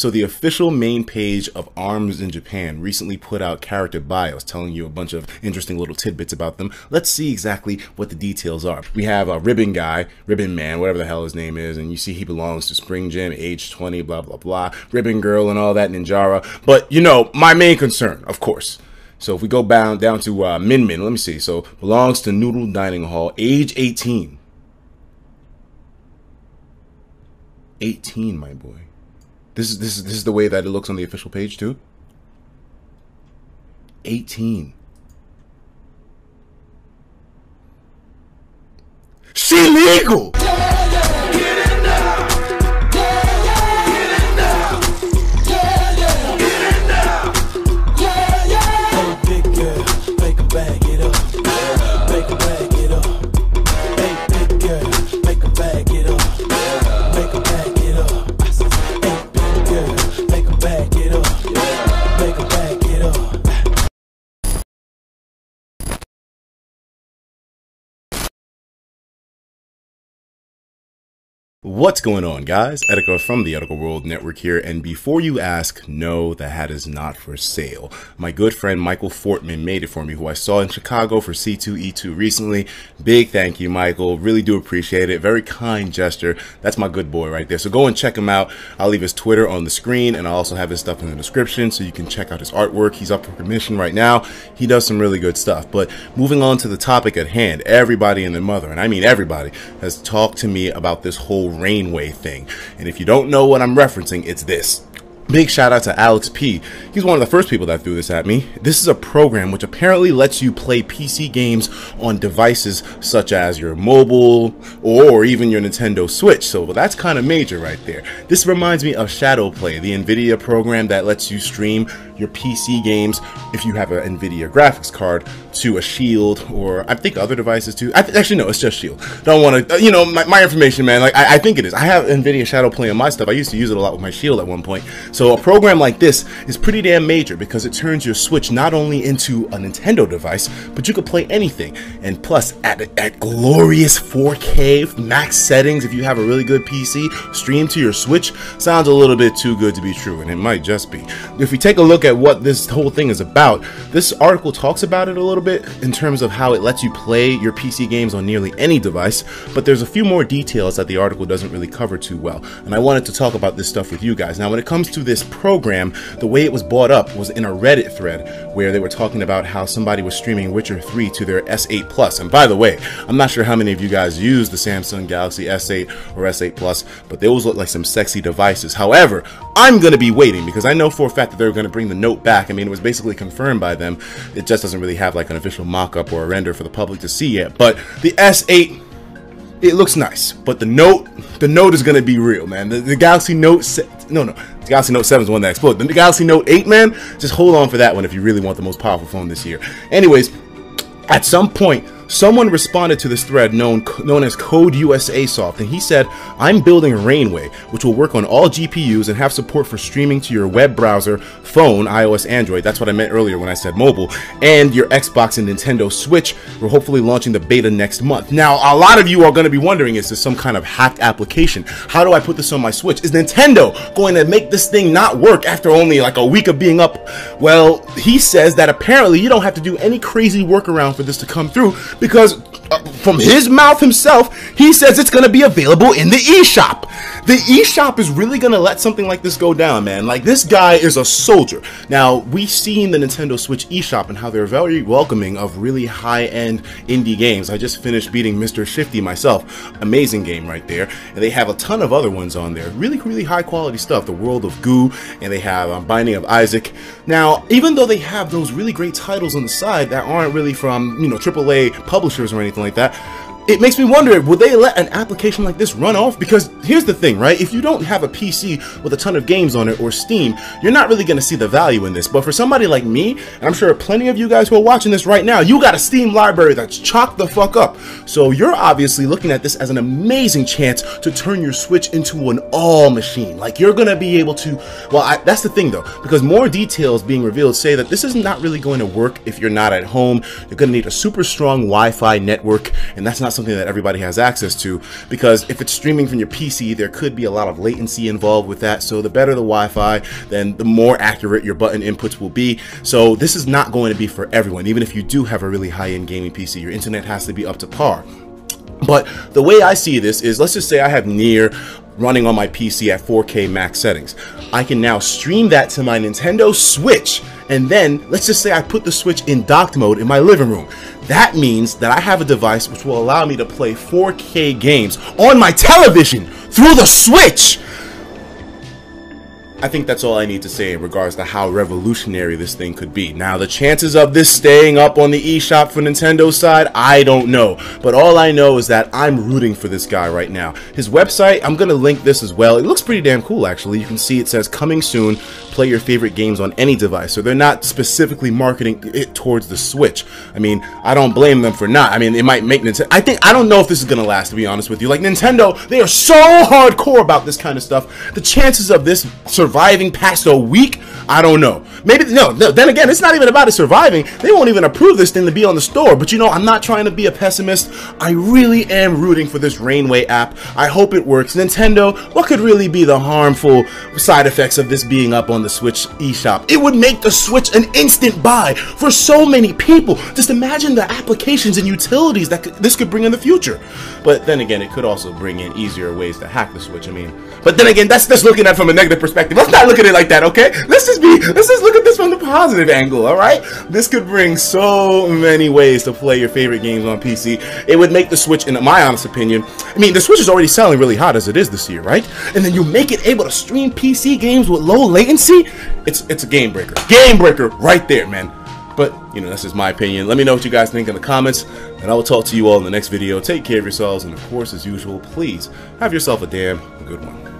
So the official main page of ARMS in Japan recently put out character bios telling you a bunch of interesting little tidbits about them. Let's see exactly what the details are. We have a Ribbon guy, Ribbon Man, whatever the hell his name is, and you see he belongs to Spring Gym, age 20, blah, blah, blah. Ribbon Girl and all that, Ninjara. But, you know, my main concern, of course. So if we go down to Minmin, let me see. So belongs to Noodle Dining Hall, age 18. 18, my boy. This is the way that it looks on the official page too. 18. She legal. What's going on, guys? Etika from the Etika World Network here, and before you ask, no, the hat is not for sale. My good friend Michael Fortman made it for me, who I saw in Chicago for C2E2 recently. Big thank you, Michael. Really do appreciate it. Very kind gesture. That's my good boy right there. So go and check him out. I'll leave his Twitter on the screen, and I'll also have his stuff in the description so you can check out his artwork. He's up for commission right now. He does some really good stuff. But moving on to the topic at hand, everybody and their mother, and I mean everybody, has talked to me about this whole Rainway thing, and if you don't know what I'm referencing, it's this. Big shout out to Alex P. He's one of the first people that threw this at me. This is a program which apparently lets you play PC games on devices such as your mobile or even your Nintendo Switch. So that's kind of major right there. This reminds me of Shadowplay, the NVIDIA program that lets you stream your PC games if you have an NVIDIA graphics card to a Shield, or I think other devices too. Actually, no, it's just Shield. Don't want to, you know, my information, man. Like I think it is. I have NVIDIA Shadowplay on my stuff. I used to use it a lot with my Shield at one point. So a program like this is pretty damn major because it turns your Switch not only into a Nintendo device, but you could play anything. And plus, at glorious 4K max settings, if you have a really good PC, stream to your Switch sounds a little bit too good to be true, and it might just be. If we take a look at what this whole thing is about, this article talks about it a little bit in terms of how it lets you play your PC games on nearly any device, but there's a few more details that the article doesn't really cover too well, and I wanted to talk about this stuff with you guys. Now, when it comes to this program, the way it was brought up was in a Reddit thread where they were talking about how somebody was streaming Witcher 3 to their S8 Plus. And by the way, I'm not sure how many of you guys use the Samsung Galaxy S8 or S8 Plus, but those look like some sexy devices. However, I'm going to be waiting because I know for a fact that they're going to bring the Note back. I mean, it was basically confirmed by them. It just doesn't really have like an official mock-up or a render for the public to see yet. But the S8, it looks nice, but the Note is going to be real, man. The Galaxy Note, the Galaxy Note 7 is the one that exploded. The Galaxy Note 8, man, just hold on for that one if you really want the most powerful phone this year. Anyways, at some point, someone responded to this thread known as Code USA Soft, and he said, "I'm building Rainway, which will work on all GPUs and have support for streaming to your web browser, phone, iOS, Android," that's what I meant earlier when I said mobile, "and your Xbox and Nintendo Switch. We're hopefully launching the beta next month." Now, a lot of you are going to be wondering, is this some kind of hacked application? How do I put this on my Switch? Is Nintendo going to make this thing not work after only like a week of being up? Well, he says that apparently you don't have to do any crazy workaround for this to come through, because from his mouth himself, he says it's going to be available in the eShop. The eShop is really going to let something like this go down, man. Like, this guy is a soldier. Now, we've seen the Nintendo Switch eShop and how they're very welcoming of really high-end indie games. I just finished beating Mr. Shifty myself. Amazing game right there. And they have a ton of other ones on there. Really, really high-quality stuff. The World of Goo, and they have Binding of Isaac. Now, even though they have those really great titles on the side that aren't really from, you know, AAA publishers or anything like that, it makes me wonder, would they let an application like this run off? Because here's the thing, right? If you don't have a PC with a ton of games on it or Steam, you're not really going to see the value in this. But for somebody like me, and I'm sure plenty of you guys who are watching this right now, you got a Steam library that's chocked the fuck up. So you're obviously looking at this as an amazing chance to turn your Switch into an all machine. Like, you're going to be able to, well, that's the thing though, because more details being revealed say that this is not really going to work if you're not at home. You're going to need a super strong Wi-Fi network, and that's not not something that everybody has access to, because if it's streaming from your PC, there could be a lot of latency involved with that. So the better the Wi-Fi, then the more accurate your button inputs will be. So this is not going to be for everyone. Even if you do have a really high-end gaming PC, your internet has to be up to par. But the way I see this is, let's just say I have Nier running on my PC at 4K max settings. I can now stream that to my Nintendo Switch, and then let's just say I put the Switch in docked mode in my living room. That means that I have a device which will allow me to play 4K games on my television through the Switch. I think that's all I need to say in regards to how revolutionary this thing could be. Now, the chances of this staying up on the eShop for Nintendo's side, I don't know. But all I know is that I'm rooting for this guy right now. His website, I'm going to link this as well. It looks pretty damn cool, actually. You can see it says, coming soon, play your favorite games on any device. So they're not specifically marketing it towards the Switch. I mean, I don't blame them for not. I mean, it might make Nintendo... I don't know if this is going to last, to be honest with you. Like, Nintendo, they are so hardcore about this kind of stuff. The chances of this surviving past a week, I don't know. Maybe, no, then again, it's not even about it surviving. They won't even approve this thing to be on the store. But you know, I'm not trying to be a pessimist. I really am rooting for this Rainway app. I hope it works. Nintendo, what could really be the harmful side effects of this being up on the Switch eShop? It would make the Switch an instant buy for so many people. Just imagine the applications and utilities that this could bring in the future. But then again, it could also bring in easier ways to hack the Switch. I mean, but then again, that's just looking at it from a negative perspective. Let's not look at it like that, okay? Let's just look at this from the positive angle, all right? This could bring so many ways to play your favorite games on PC. It would make the Switch, in my honest opinion, I mean, the Switch is already selling really hot as it is this year, right? And then you make it able to stream PC games with low latency. It's a game breaker. Game breaker right there, man. But, you know, that's just my opinion. Let me know what you guys think in the comments, and I will talk to you all in the next video. Take care of yourselves, and of course, as usual, please have yourself a damn good one.